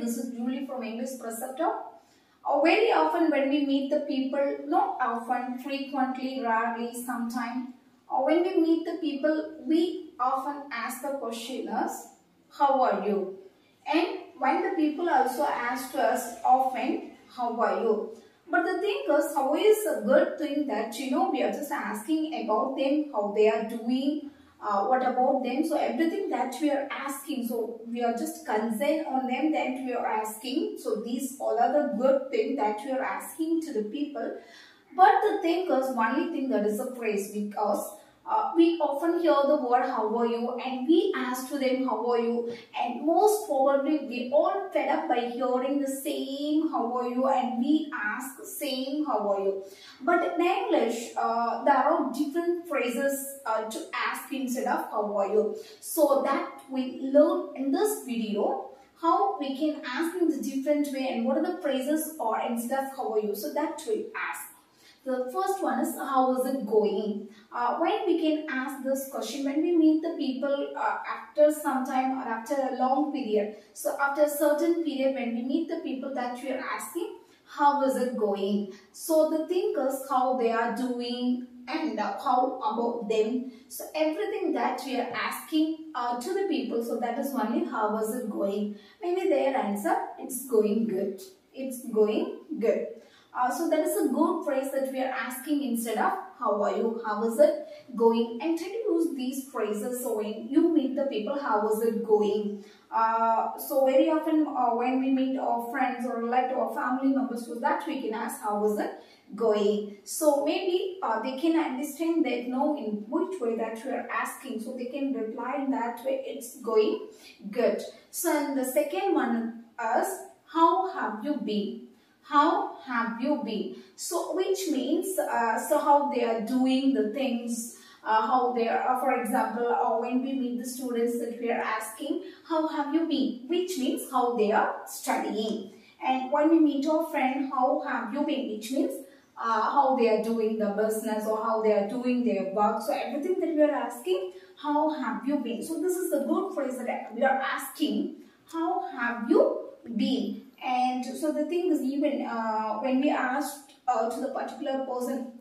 this is Julie from English Preceptor. Very often when we meet the people, not often, frequently, rarely, sometime, or when we meet the people, we often ask the question as, how are you? And when the people also ask us often, how are you? But the thing is, how is a good thing that, we are just asking about them, how they are doing, what about them. So everything that we are asking, so we are just concerned on them that we are asking. So these all are the good things that we are asking to the people. But the thing is, only thing that is a phrase, because we often hear the word how are you and we ask to them how are you, and most probably we all fed up by hearing the same how are you and we ask the same how are you. But in English there are different phrases to ask instead of how are you. So that we learn in this video how we can ask in the different way and what are the phrases or instead of how are you. So that we ask. The first one is, how is it going? When we can ask this question, when we meet the people after some time or after a long period. So after a certain period, when we meet the people that we are asking, how is it going? So the thing is how they are doing and how about them. So everything that we are asking to the people, so that is only how is it going. Maybe their answer, it's going good. It's going good. So that is a good phrase that we are asking instead of how are you, how is it going, and try to use these phrases so when you meet the people, how is it going. So very often when we meet our friends or relatives or family members, so that we can ask how is it going. So maybe they can understand that know in which way that we are asking, so they can reply in that way, it's going good. So and the second one is, how have you been? How have you been? So which means so how they are doing the things, how they are, for example, when we meet the students that we are asking, how have you been? Which means how they are studying. And when we meet our friend, how have you been? Which means how they are doing the business or how they are doing their work. So everything that we are asking, how have you been? So this is a good phrase that we are asking, how have you been? And so the thing is, even when we ask to the particular person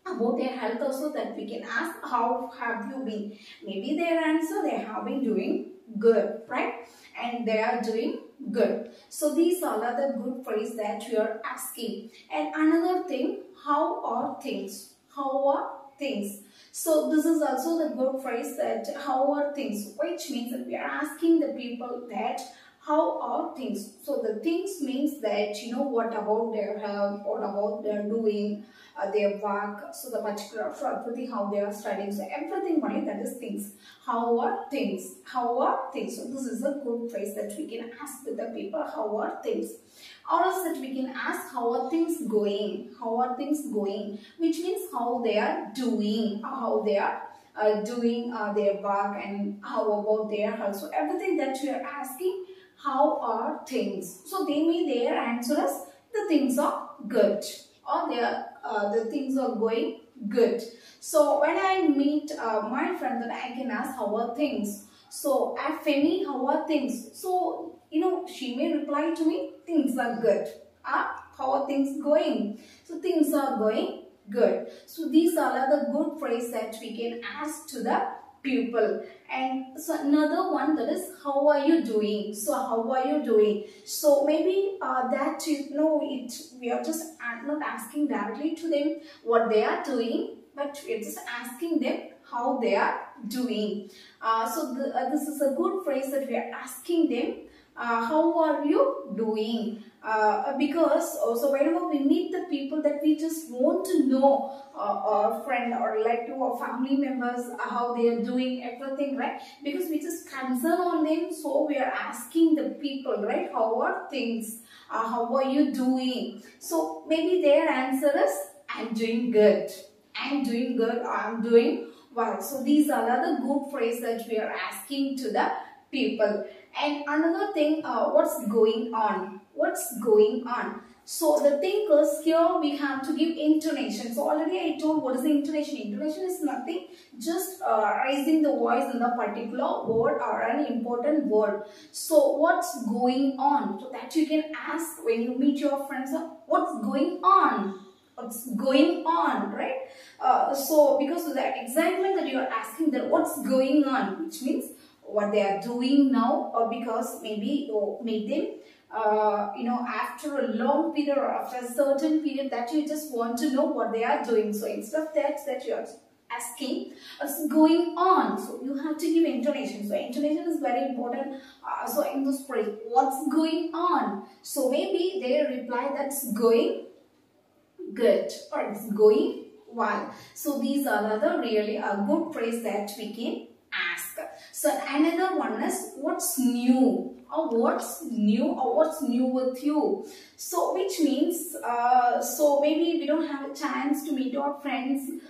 about their health also, that we can ask, how have you been? Maybe their answer, they have been doing good, right? And they are doing good. So these are the good phrases that we are asking. And another thing, how are things? How are things? So this is also the good phrase that how are things, which means that we are asking the people that how are things. So the things means that, what about their health, what about their doing, their work, so the particular everything, how they are studying. So everything, right, that is things. How are things? How are things? So this is a good phrase that we can ask with the people, how are things? Or else that we can ask, how are things going? How are things going? Which means how they are doing, how they are doing their work and how about their health. So everything that we are asking, how are things? So they may their answer is, the things are good, or they are the things are going good. So when I meet my friend, then I can ask, how are things? So at Femi, how are things? So she may reply to me, things are good. How are things going? So things are going good. So these are the good phrases that we can ask to the people. And so another one, that is, how are you doing? So how are you doing? So maybe that we are just not asking directly to them what they are doing, but we are just asking them how they are doing. So this is a good phrase that we are asking them, how are you doing? Because also whenever we meet the people that we just want to know our friend or relative or family members, how they are doing everything, right? Because we just concern on them, so we are asking the people, right? How are things? How are you doing? So maybe their answer is, I'm doing good. I'm doing good, or I'm doing well. So these are the good phrases that we are asking to the people. And another thing, what's going on? What's going on? So the thing is, here we have to give intonation. So already I told what is the intonation. Intonation is nothing, just raising the voice in the particular word or an important word. So what's going on? So that you can ask when you meet your friends, what's going on? What's going on, right? So because of that excitement that you are asking that what's going on, which means what they are doing now, or because maybe you made them after a long period or after a certain period that you just want to know what they are doing. So instead of that you are asking what's going on. So you have to give intonation. So intonation is very important. So in this phrase, what's going on? So maybe they reply that's going good or it's going well. So these are the really a good phrase that we can ask. So another one is what's new, or what's new, or what's new with you. So which means so maybe we don't have a chance to meet our friends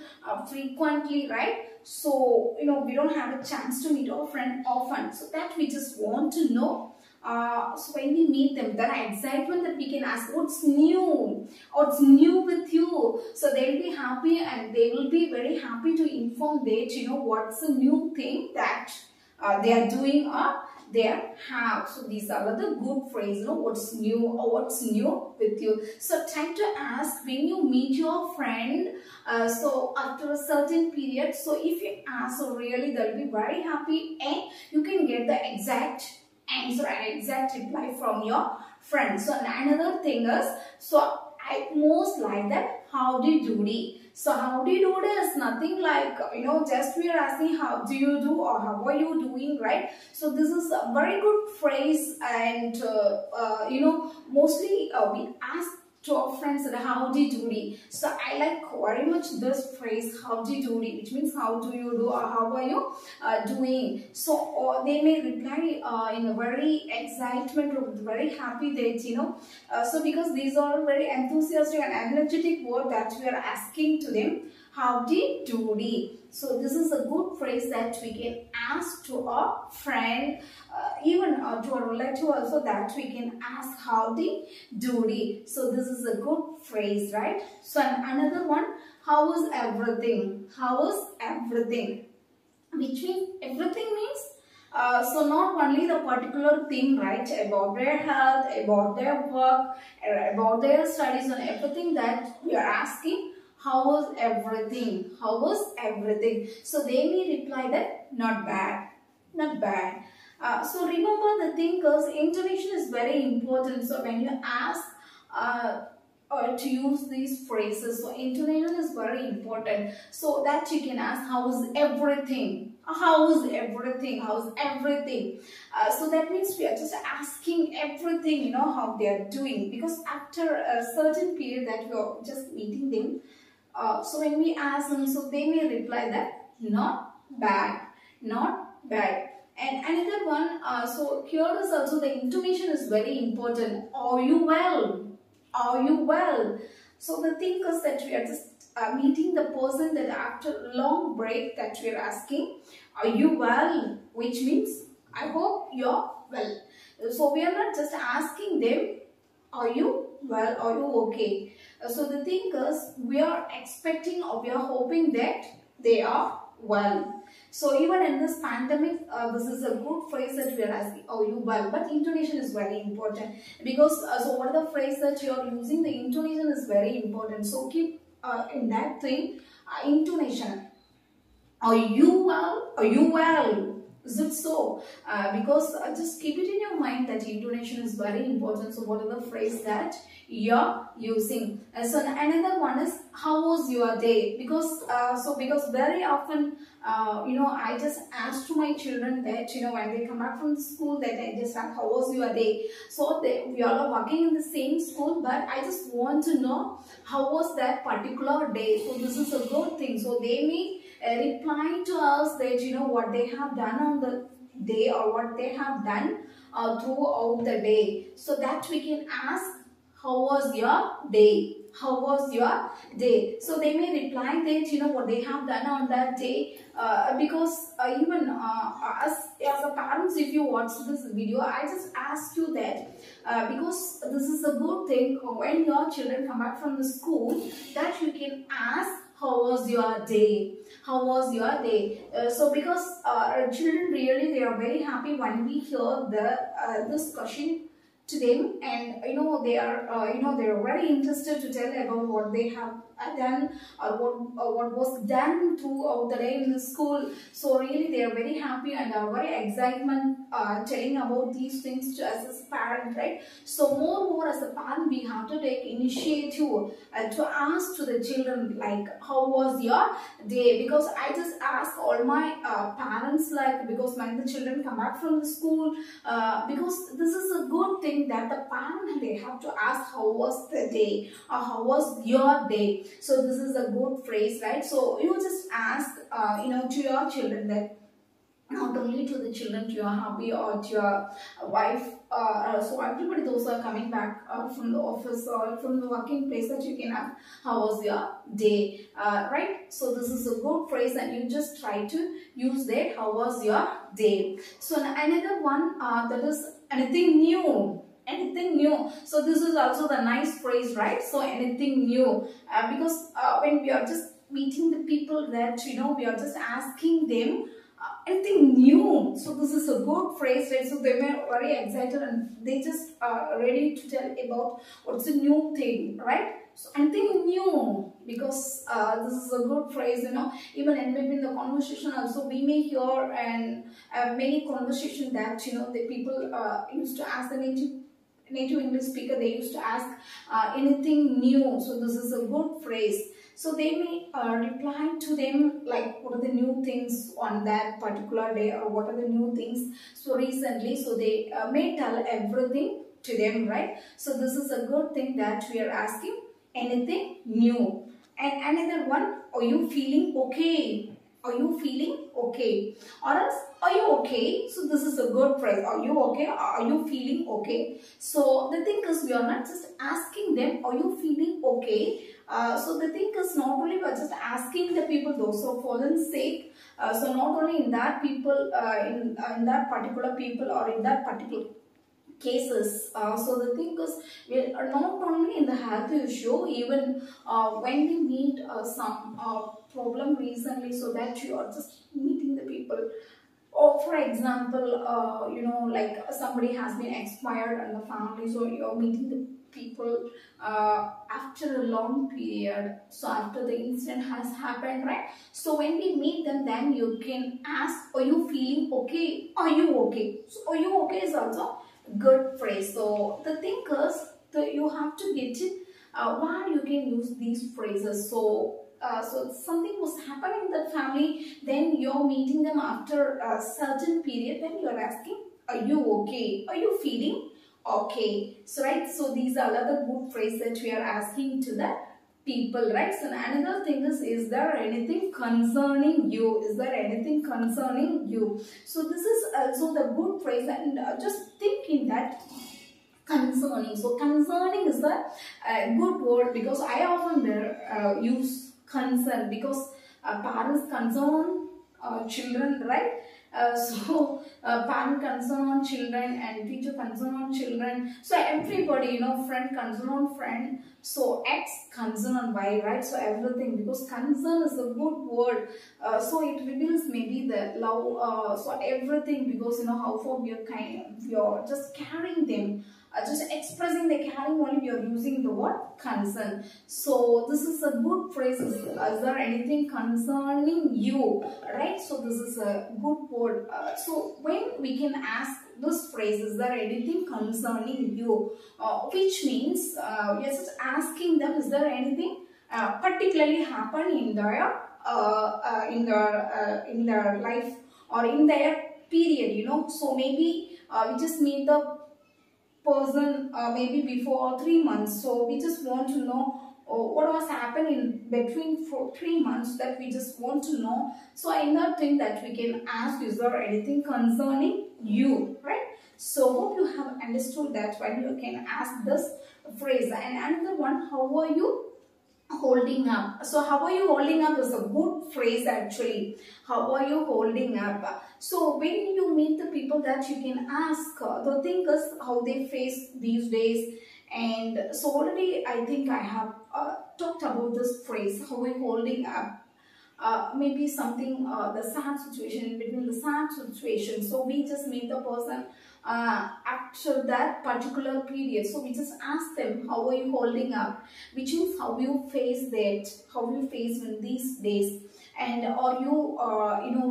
frequently, right? So we don't have a chance to meet our friend often, so that we just want to know. So when we meet them, the excitement that we can ask what's new, what's new with you. So they'll be happy and they will be very happy to inform that what's the new thing that they are doing or they have. So these are the good phrases, what's new or what's new with you. So try to ask when you meet your friend, so after a certain period. So if you ask, so really they'll be very happy and you can get the exact answer and exact reply from your friend. So another thing is, so I most like that howdy doodee. So howdy doodee is nothing like just we are asking how do you do or how are you doing, right? So this is a very good phrase, and mostly we ask to our friends that howdy doodee. So I like very much this phrase howdy doodee, which means how do you do or how are you doing. So they may reply in a very excitement or very happy that so because these are very enthusiastic and energetic word that we are asking to them, howdy doodee. So this is a good phrase that we can ask to our friend, even to a relative also, that we can ask howdy doodee. So this is a good phrase, right? So another one, how is everything? How is everything? Which means everything means so not only the particular thing, right, about their health, about their work, about their studies, and everything that we are asking. How was everything? How was everything? So they may reply that not bad, not bad. So remember the thing is intonation is very important. So when you ask to use these phrases, so intonation is very important. So that you can ask how is everything? How is everything? How is everything? So that means we are just asking everything, how they are doing, because after a certain period that we are just meeting them. So when we ask them, so they may reply that not bad, not bad. And another one, so here is also the intonation is very important. Are you well? Are you well? So the thing is that we are just meeting the person that after a long break that we are asking, are you well? Which means, I hope you're well. So we are not just asking them, are you well? Are you okay? So the thing is, we are expecting or we are hoping that they are well. So even in this pandemic, this is a good phrase that we are asking, are you well? But intonation is very important, because so what are the phrase that you are using, the intonation is very important. So keep in that thing, intonation. Are you well? Are you well? Is it so? Because just keep it in your mind that intonation is very important. So what are the phrase that you're using? So another one is how was your day? Because because very often I just ask to my children that when they come back from school, that I just ask how was your day. So we all are working in the same school, but I just want to know how was that particular day. So this is a good thing. So they may reply to us that what they have done on the day or what they have done throughout the day, so that we can ask how was your day, how was your day? So they may reply that what they have done on that day, because even as a parents, if you watch this video, I just ask you that because this is a good thing when your children come back from the school, that you can ask how was your day, how was your day. So because children really, they are very happy when we hear this question to them, and they are they are very interested to tell about what they have done, or what was done throughout the day in the school. So really they are very happy and are very excitement telling about these things to us as parent, right? So more as a parent, we have to take initiative to ask to the children like how was your day, because I just ask all my parents, like, because when the children come back from the school, because this is a good thing that the parent, they have to ask how was the day or how was your day. So this is a good phrase, right? So you just ask to your children, that not only to the children, to your hubby or to your wife, so everybody, those are coming back from the office or from the working place, that you can ask how was your day, right? So this is a good phrase, and you just try to use that, how was your day. So another one, that is anything new. Anything new. So this is also the nice phrase, right? So anything new, because when we are just meeting the people, that we are just asking them anything new. So this is a good phrase, right? So they were very excited and they just ready to tell about what's a new thing, right? So anything new, because this is a good phrase, even in between the conversation also we may hear, and many conversation that the people used to ask the native English speaker, they used to ask anything new. So this is a good phrase. So they may reply to them like what are the new things on that particular day, or what are the new things so recently. So they may tell everything to them, right? So this is a good thing that we are asking anything new. And another one, are you feeling okay? Are you feeling okay? Or else, are you okay? So this is a good phrase. Are you okay? Are you feeling okay? So the thing is, we are not just asking them, are you feeling okay? So the thing is, not only we are just asking the people, those who have fallen sick. So not only in that people, in that particular people, or in that particular cases. So the thing is, we are not only in the health issue, even when we meet some problem recently, so that you are just meeting the people. Or for example, like somebody has been expired in the family, so you are meeting the people after a long period, so after the incident has happened, right? So when we meet them, then you can ask, are you feeling okay? Are you okay? So are you okay is also good phrase. So the thing is that you have to get it where you can use these phrases. So so something was happening in the family, then you're meeting them after a certain period, then you're asking, are you okay? Are you feeling okay? So right, so these are other good phrases that we are asking to the people, right? So another thing is there anything concerning you? Is there anything concerning you? So this is also the good phrase, and just thinking that concerning. So concerning is the good word, because I often use concern, because parents concern children, right? So parent concern on children, and teacher concern on children. So everybody, friend concern on friend. So X concern on Y, right? So everything, because concern is a good word. So it reveals maybe the love. So everything, because how far we are just carrying them. Just expressing the caring only, we are using the word concern. So this is a good phrase. Is there anything concerning you, right? So this is a good word. So when we can ask this phrase, is there anything concerning you, which means we are just asking them, is there anything particularly happen in their life or in their period, So maybe we just meet the person maybe before 3 months, so we just want to know what was happening between 3 months, that we just want to know. So in that thing that we can ask, is there anything concerning you, right? So hope you have understood that when you can ask this phrase. And another one, how are you holding up. So how are you holding up is a good phrase actually. How are you holding up? So when you meet the people that you can ask, the thing is how they face these days. And so already I think I have talked about this phrase, how are you holding up? Maybe something, the sad situation, between the sad situation. So we just meet the person after that particular period. So we just ask them, how are you holding up? Which means how you face that, how you face in these days. And are you,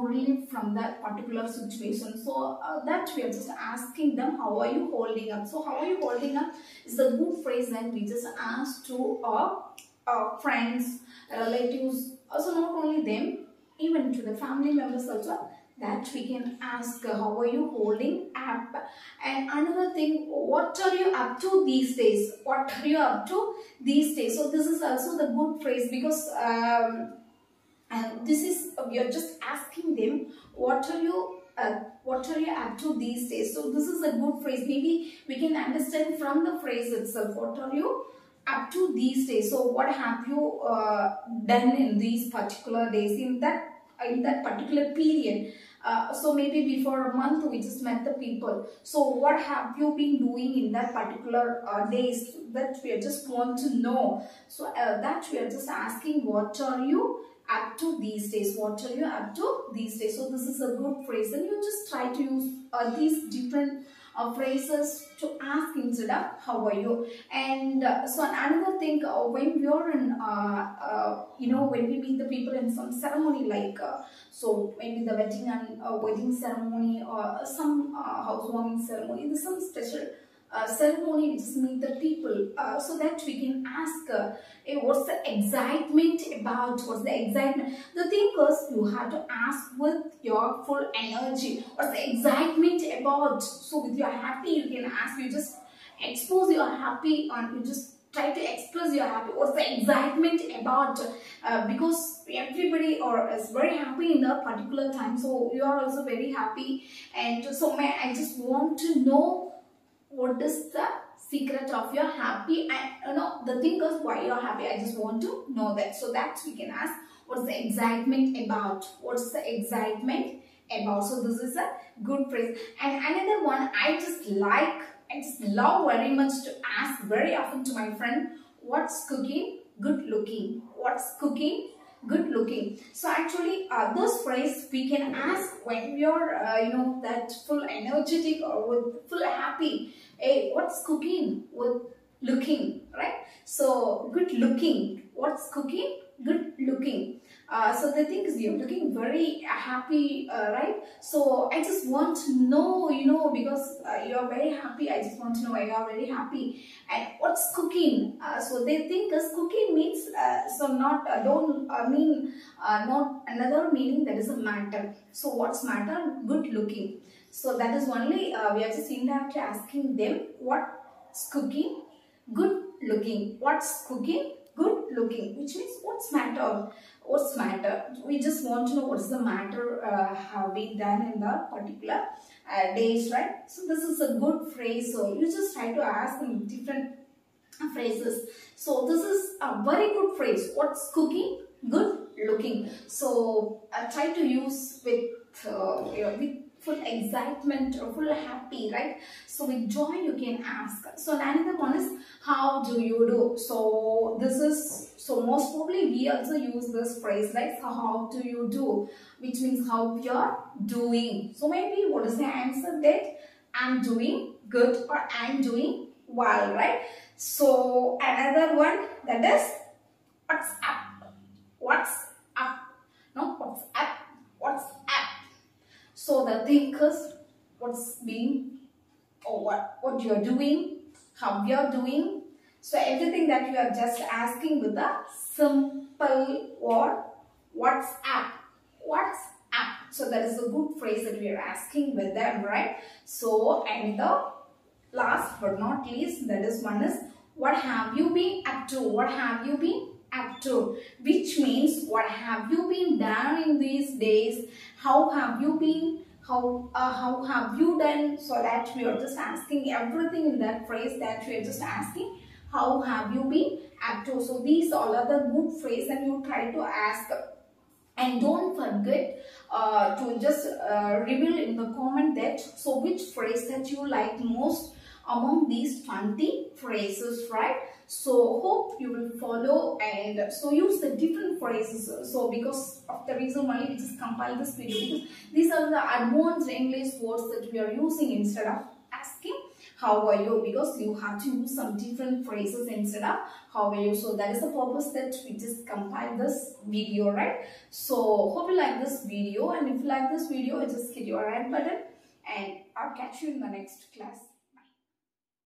relieved from that particular situation. So that we are just asking them, how are you holding up? So how are you holding up is a good phrase that we just ask to our friends, relatives, also not only them, even to the family members also, that we can ask, how are you holding up? And another thing, what are you up to these days? What are you up to these days? So this is also the good phrase, because and this is, we are just asking them, what are you up to these days? So this is a good phrase. Maybe we can understand from the phrase itself, what are you up to these days? So what have you done in these particular days, in that particular period? So maybe before a month we just met the people. So what have you been doing in that particular days? That we just want to know. So that we are just asking, what are you up to these days? What are you up to these days? So this is a good phrase, and you just try to use these different phrases to ask instead of how are you. And so another thing, when we are in when we meet the people in some ceremony, like so maybe the wedding ceremony, or some housewarming ceremony, there's some special ceremony, we just meet the people, so that we can ask, hey, what's the excitement about? What's the excitement? The thing is, you have to ask with your full energy. What's the excitement about? So with your happy, you can ask, you just expose your happy, and you just try to express your happy. What's the excitement about? Because everybody is very happy in a particular time, so you are also very happy. And so I just want to know, what is the secret of your happy? And the thing is, why you're happy, I just want to know that. So that we can ask, what's the excitement about? What's the excitement about? So this is a good phrase. And another one I just love very much to ask very often to my friend, what's cooking? Good looking. What's cooking? Good looking. So actually this phrase we can ask when we are that full energetic or with full happy. Hey, what's cooking? With looking, right? So good looking. What's cooking? Good looking. So the thing is, you're looking very happy, right? So I just want to know, because you're very happy, I just want to know why you're very happy. And what's cooking? So they think as cooking means, so not, don't mean, not another meaning, that is a matter. So what's matter? Good looking. So that is only, we are just indirectly asking them, what's cooking? Good looking. What's cooking? Good looking, which means what's matter? What's matter? We just want to know what's the matter have been done in the particular days, right? So this is a good phrase. So you just try to ask in different phrases. So this is a very good phrase. What's cooking? Good looking. So try to use with full excitement or full happy, right? So with joy you can ask. So another one is, how do you do? So this is, so most probably we also use this phrase, like, so how do you do, which means how you're doing. So maybe what is the answer? That I'm doing good or I'm doing well, right? So another one, that is, what's up? What's up? No, what's up? What's up? So the thing is, what's being, or what you're doing, how you're doing. So everything that you are just asking with a simple word, what's up? What's up? So that is a good phrase that we are asking with them, right? So, and the last but not least, that is one is, what have you been up to? What have you been up to? Which means, what have you been done in these days? How have you been? How have you done? So that we are just asking everything in that phrase, that we are just asking, how have you been apto. So these all are the good phrase, and you try to ask. And don't forget to just reveal in the comment that so which phrase that you like most among these 20 phrases, right? So hope you will follow and so use the different phrases. So because of the reason why we just compile this video, because these are the advanced English words that we are using instead of asking how are you, because you have to use some different phrases instead of how are you. So that is the purpose that we just compile this video, right? So hope you like this video, and if you like this video, just hit your right button, and I'll catch you in the next class.